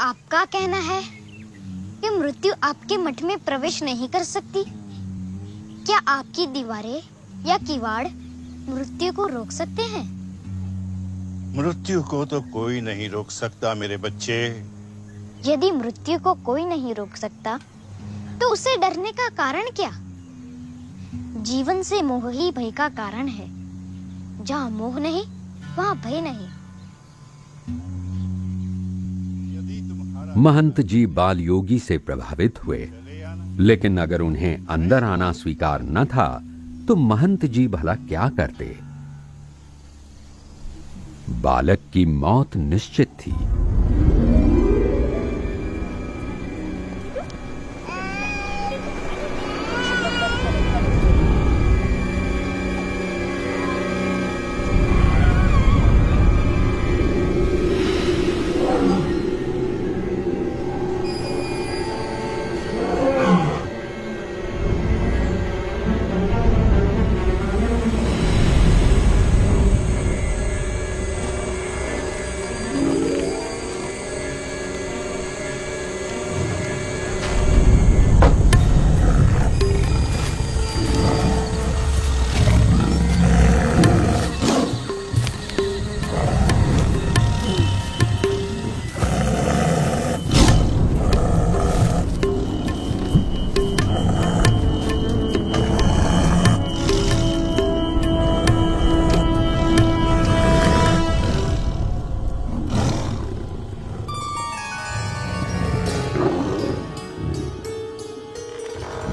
आपका कहना है कि मृत्यु आपके मठ में प्रवेश नहीं कर सकती? क्या आपकी दीवारें या किवाड़ मृत्यु को रोक सकते हैं? मृत्यु को तो कोई नहीं रोक सकता मेरे बच्चे। यदि मृत्यु को कोई नहीं रोक सकता, तो उसे डरने का कारण क्या? जीवन से मोह ही भय का कारण है। जहाँ मोह नहीं, वहाँ भय नहीं। महंत जी बाल योगी से प्रभावित हुए, लेकिन अगर उन्हें अंदर आना स्वीकार न था तो महंत जी भला क्या करते? बालक की मौत निश्चित थी।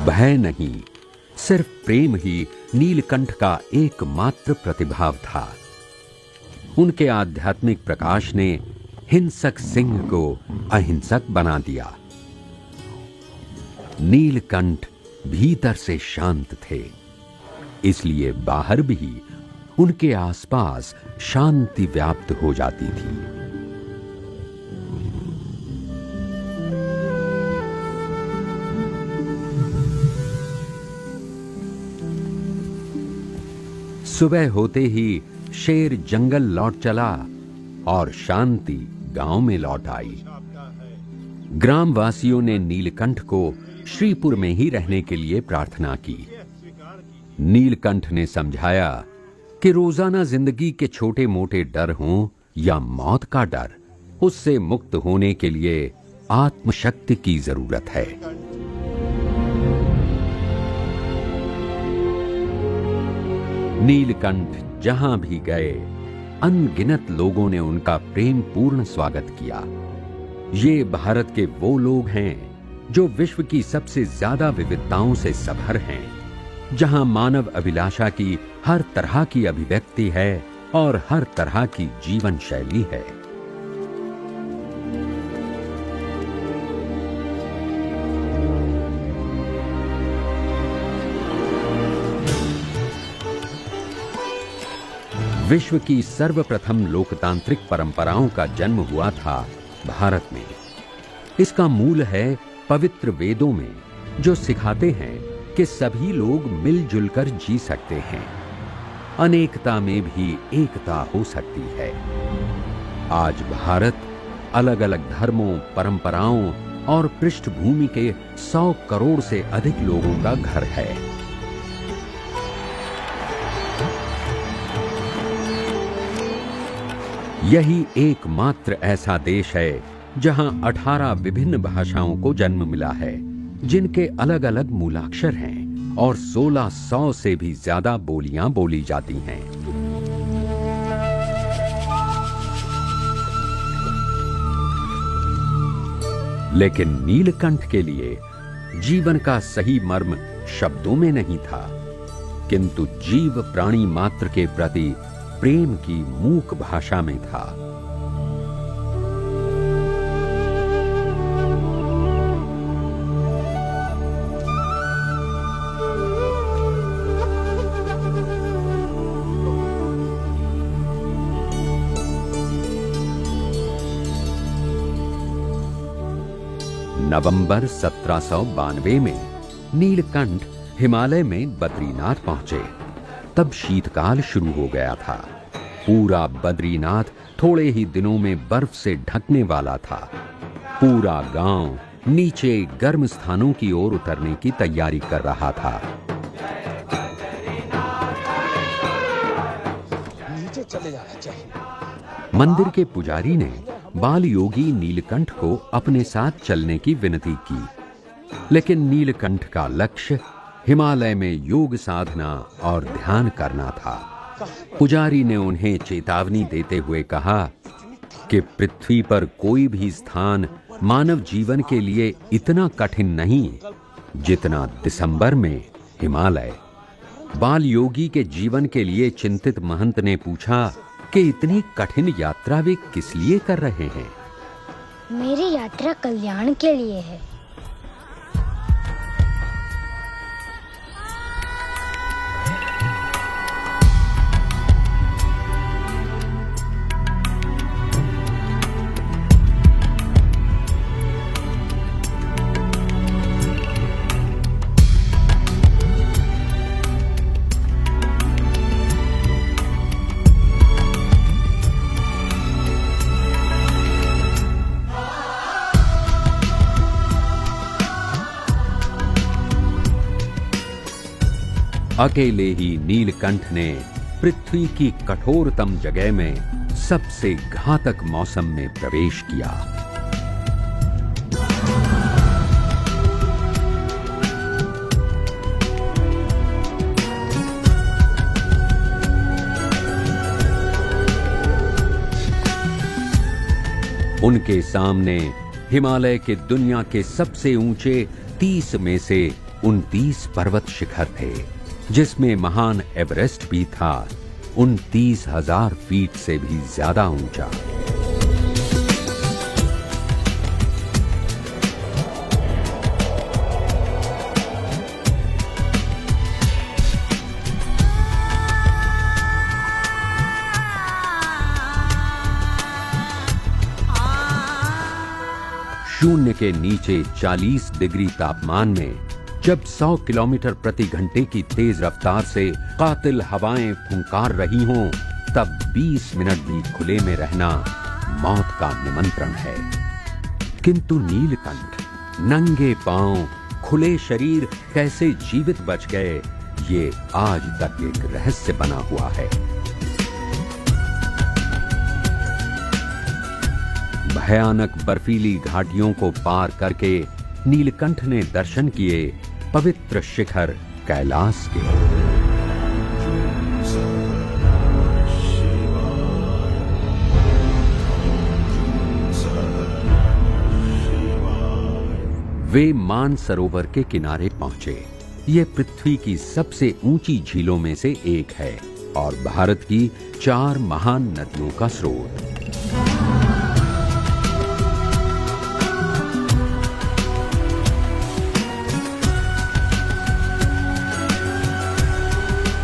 भय नहीं, सिर्फ प्रेम ही नीलकंठ का एकमात्र प्रतिभाव था। उनके आध्यात्मिक प्रकाश ने हिंसक सिंह को अहिंसक बना दिया। नीलकंठ भीतर से शांत थे, इसलिए बाहर भी उनके आसपास शांति व्याप्त हो जाती थी। सुबह होते ही शेर जंगल लौट चला और शांति गांव में लौट आई। ग्रामवासियों ने नीलकंठ को श्रीपुर में ही रहने के लिए प्रार्थना की। नीलकंठ ने समझाया कि रोजाना जिंदगी के छोटे मोटे डर हों या मौत का डर, उससे मुक्त होने के लिए आत्मशक्ति की जरूरत है। नीलकंठ जहां भी गए, अनगिनत लोगों ने उनका प्रेम पूर्ण स्वागत किया। ये भारत के वो लोग हैं जो विश्व की सबसे ज्यादा विविधताओं से सभर हैं, जहां मानव अभिलाषा की हर तरह की अभिव्यक्ति है और हर तरह की जीवन शैली है। विश्व की सर्वप्रथम लोकतांत्रिक परंपराओं का जन्म हुआ था भारत में। इसका मूल है पवित्र वेदों में, जो सिखाते हैं कि सभी लोग मिलजुल कर जी सकते हैं। अनेकता में भी एकता हो सकती है। आज भारत अलग अलग धर्मों, परंपराओं और पृष्ठभूमि के 100 करोड़ से अधिक लोगों का घर है। यही एकमात्र ऐसा देश है जहां 18 विभिन्न भाषाओं को जन्म मिला है, जिनके अलग अलग मूलाक्षर हैं और 1600 से भी ज्यादा बोलियां बोली जाती हैं। लेकिन नीलकंठ के लिए जीवन का सही मर्म शब्दों में नहीं था, किंतु जीव प्राणी मात्र के प्रति प्रेम की मूक भाषा में था। नवंबर 1792 में नीलकंठ हिमालय में बद्रीनाथ पहुंचे। तब शीतकाल शुरू हो गया था। पूरा बद्रीनाथ थोड़े ही दिनों में बर्फ से ढकने वाला था। पूरा गांव नीचे गर्म स्थानों की ओर उतरने की तैयारी कर रहा था। नीचे चले जाना चाहिए। मंदिर के पुजारी ने बाल योगी नीलकंठ को अपने साथ चलने की विनती की, लेकिन नीलकंठ का लक्ष्य हिमालय में योग साधना और ध्यान करना था। पुजारी ने उन्हें चेतावनी देते हुए कहा कि पृथ्वी पर कोई भी स्थान मानव जीवन के लिए इतना कठिन नहीं जितना दिसंबर में हिमालय। बाल योगी के जीवन के लिए चिंतित महंत ने पूछा कि इतनी कठिन यात्रा वे किस लिए कर रहे हैं। मेरी यात्रा कल्याण के लिए है। अकेले ही नीलकंठ ने पृथ्वी की कठोरतम जगह में सबसे घातक मौसम में प्रवेश किया। उनके सामने हिमालय के दुनिया के सबसे ऊंचे 30 में से 29 पर्वत शिखर थे, जिसमें महान एवरेस्ट भी था, 29,000 फीट से भी ज्यादा ऊंचा। शून्य के नीचे 40 डिग्री तापमान में जब 100 किलोमीटर प्रति घंटे की तेज रफ्तार से कातिल हवाएं फुंकार रही हों, तब 20 मिनट भी खुले में रहना मौत का निमंत्रण है। किंतु नीलकंठ नंगे पांव खुले शरीर कैसे जीवित बच गए, ये आज तक एक रहस्य बना हुआ है। भयानक बर्फीली घाटियों को पार करके नीलकंठ ने दर्शन किए पवित्र शिखर कैलाश के। वे मानसरोवर के किनारे पहुंचे। ये पृथ्वी की सबसे ऊंची झीलों में से एक है और भारत की 4 महान नदियों का स्रोत।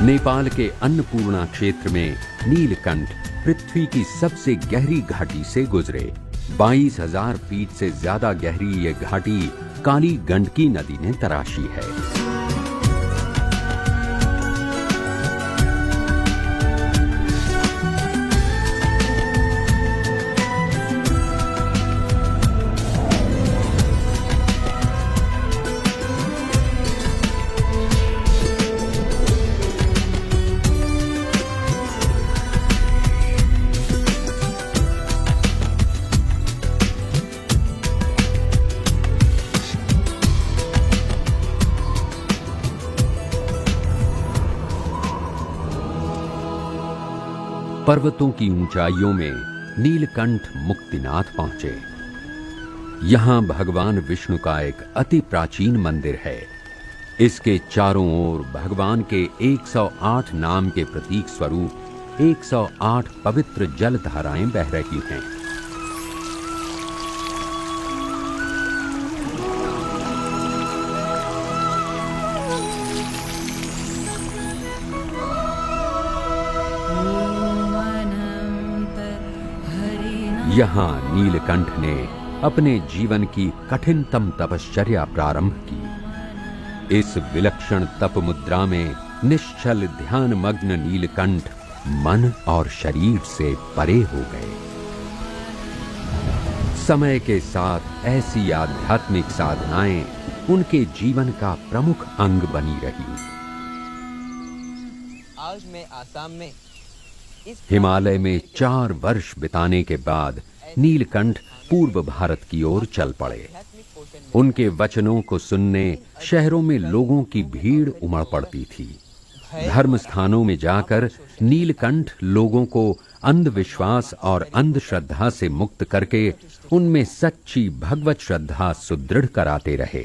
नेपाल के अन्नपूर्णा क्षेत्र में नीलकंठ पृथ्वी की सबसे गहरी घाटी से गुजरे। 22,000 फीट से ज्यादा गहरी ये घाटी काली गंडकी नदी ने तराशी है। पर्वतों की ऊंचाइयों में नीलकंठ मुक्तिनाथ पहुंचे। यहां भगवान विष्णु का एक अति प्राचीन मंदिर है। इसके चारों ओर भगवान के 108 नाम के प्रतीक स्वरूप 108 पवित्र जल धाराएं बह रही हैं। यहां नीलकंठ ने अपने जीवन की कठिनतम तपश्चर्या प्रारंभ की। इस विलक्षण तप मुद्रा में निश्चल ध्यान मग्न समय के साथ ऐसी आध्यात्मिक साधनाएं उनके जीवन का प्रमुख अंग बनी रही। आज मैं आसाम में हिमालय में 4 वर्ष बिताने के बाद नीलकंठ पूर्व भारत की ओर चल पड़े। उनके वचनों को सुनने शहरों में लोगों की भीड़ उमड़ पड़ती थी। धर्म स्थानों में जाकर नीलकंठ लोगों को अंधविश्वास और अंधश्रद्धा से मुक्त करके उनमें सच्ची भगवत श्रद्धा सुदृढ़ कराते रहे।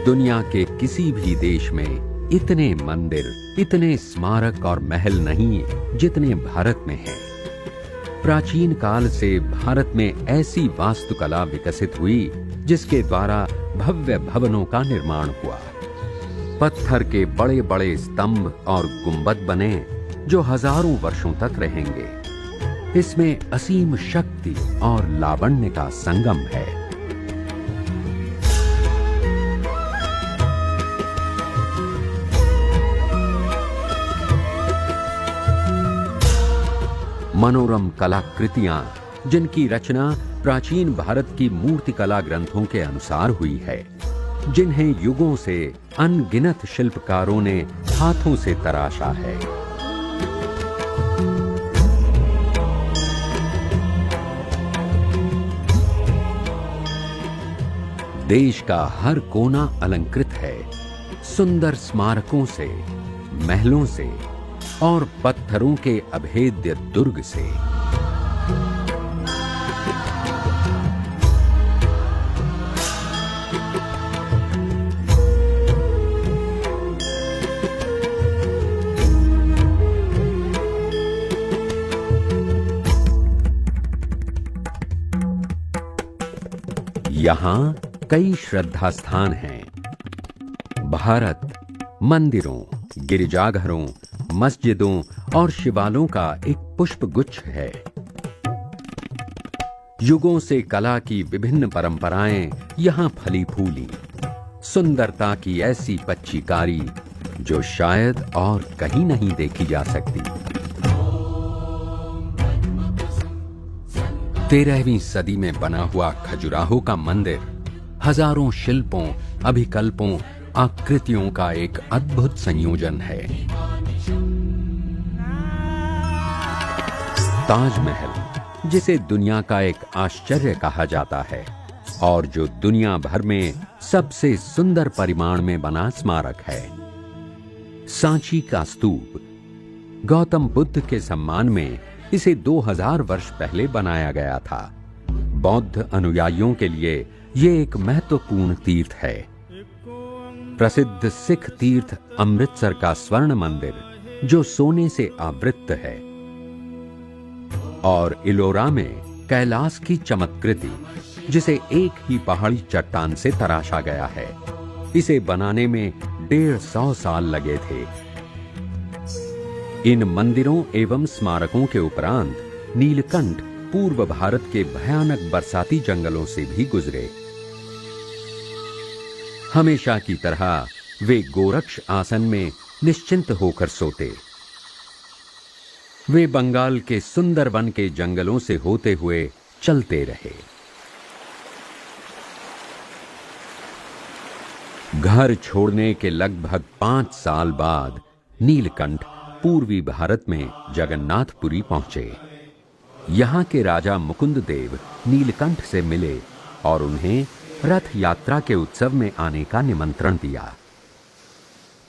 दुनिया के किसी भी देश में इतने मंदिर, इतने स्मारक और महल नहीं जितने भारत में हैं। प्राचीन काल से भारत में ऐसी वास्तुकला विकसित हुई जिसके द्वारा भव्य भवनों का निर्माण हुआ। पत्थर के बड़े बड़े स्तंभ और गुंबद बने जो हजारों वर्षों तक रहेंगे। इसमें असीम शक्ति और लावण्य का संगम है। मनोरम कलाकृतियां जिनकी रचना प्राचीन भारत की मूर्तिकला ग्रंथों के अनुसार हुई है, जिन्हें युगों से अनगिनत शिल्पकारों ने हाथों से तराशा है। देश का हर कोना अलंकृत है सुंदर स्मारकों से, महलों से और पत्थरों के अभेद्य दुर्ग से। यहां कई श्रद्धा स्थान हैं। भारत मंदिरों, गिरिजाघरों, मस्जिदों और शिवालयों का एक पुष्प गुच्छ है। युगों से कला की विभिन्न परंपराएं यहां फली फूली। सुंदरता की ऐसी पच्चीकारी जो शायद और कहीं नहीं देखी जा सकती। 13वीं सदी में बना हुआ खजुराहो का मंदिर हजारों शिल्पों, अभिकल्पों, आकृतियों का एक अद्भुत संयोजन है। ताजमहल, जिसे दुनिया का एक आश्चर्य कहा जाता है और जो दुनिया भर में सबसे सुंदर परिमाण में बना स्मारक है। सांची का स्तूप, गौतम बुद्ध के सम्मान में इसे 2000 वर्ष पहले बनाया गया था। बौद्ध अनुयायियों के लिए ये एक महत्वपूर्ण तीर्थ है। प्रसिद्ध सिख तीर्थ अमृतसर का स्वर्ण मंदिर जो सोने से आवृत है, और इलोरा में कैलाश की चमत्कृति जिसे एक ही पहाड़ी चट्टान से तराशा गया है। इसे बनाने में 150 साल लगे थे। इन मंदिरों एवं स्मारकों के उपरांत नीलकंठ पूर्व भारत के भयानक बरसाती जंगलों से भी गुजरे। हमेशा की तरह वे गोरक्ष आसन में निश्चिंत होकर सोते। वे बंगाल के सुंदरवन के जंगलों से होते हुए चलते रहे। घर छोड़ने के लगभग 5 साल बाद नीलकंठ पूर्वी भारत में जगन्नाथपुरी पहुंचे। यहां के राजा मुकुंद देव नीलकंठ से मिले और उन्हें रथ यात्रा के उत्सव में आने का निमंत्रण दिया।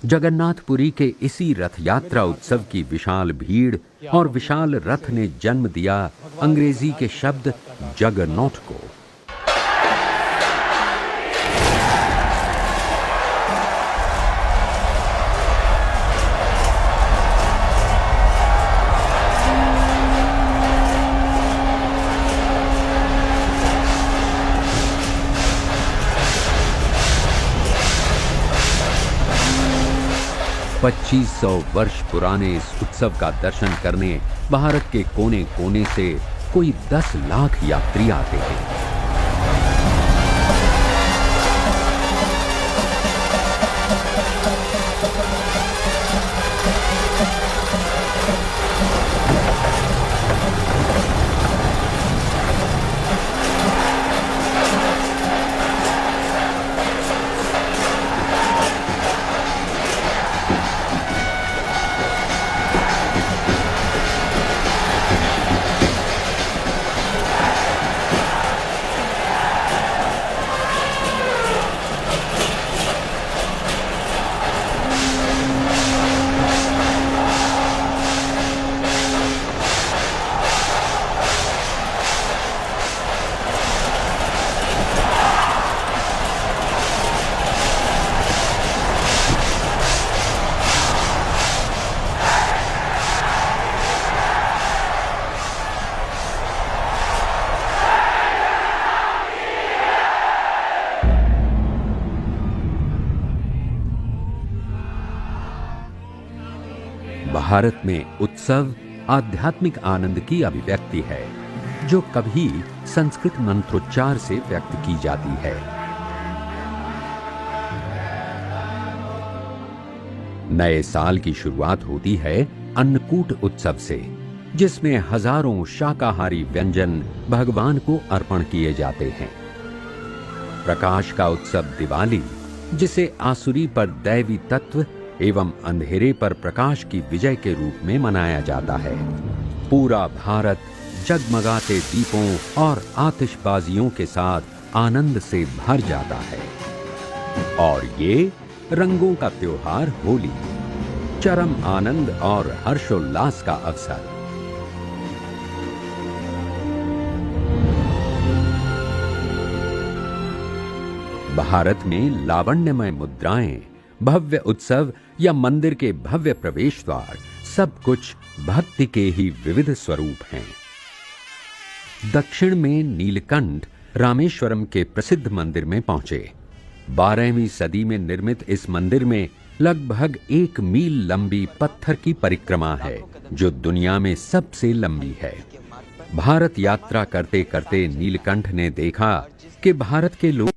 जगन्नाथपुरी के इसी रथ यात्रा उत्सव की विशाल भीड़ और विशाल रथ ने जन्म दिया अंग्रेजी के शब्द जगनॉट को। पच्चीस 100 वर्ष पुराने इस उत्सव का दर्शन करने भारत के कोने कोने से कोई 10 लाख यात्री आते हैं। भारत में उत्सव आध्यात्मिक आनंद की अभिव्यक्ति है, जो कभी संस्कृत मंत्रोच्चार से व्यक्त की जाती है। नए साल की शुरुआत होती है अन्नकूट उत्सव से, जिसमें हजारों शाकाहारी व्यंजन भगवान को अर्पण किए जाते हैं। प्रकाश का उत्सव दिवाली, जिसे आसुरी पर दैवी तत्व एवं अंधेरे पर प्रकाश की विजय के रूप में मनाया जाता है। पूरा भारत जगमगाते दीपों और आतिशबाजियों के साथ आनंद से भर जाता है। और ये रंगों का त्योहार होली, चरम आनंद और हर्षोल्लास का अवसर। भारत में लावण्यमय मुद्राएं, भव्य उत्सव या मंदिर के भव्य प्रवेश द्वार, सब कुछ भक्ति के ही विविध स्वरूप हैं। दक्षिण में नीलकंठ रामेश्वरम के प्रसिद्ध मंदिर में पहुंचे। 12वीं सदी में निर्मित इस मंदिर में लगभग 1 मील लंबी पत्थर की परिक्रमा है, जो दुनिया में सबसे लंबी है। भारत यात्रा करते करते नीलकंठ ने देखा कि भारत के लोग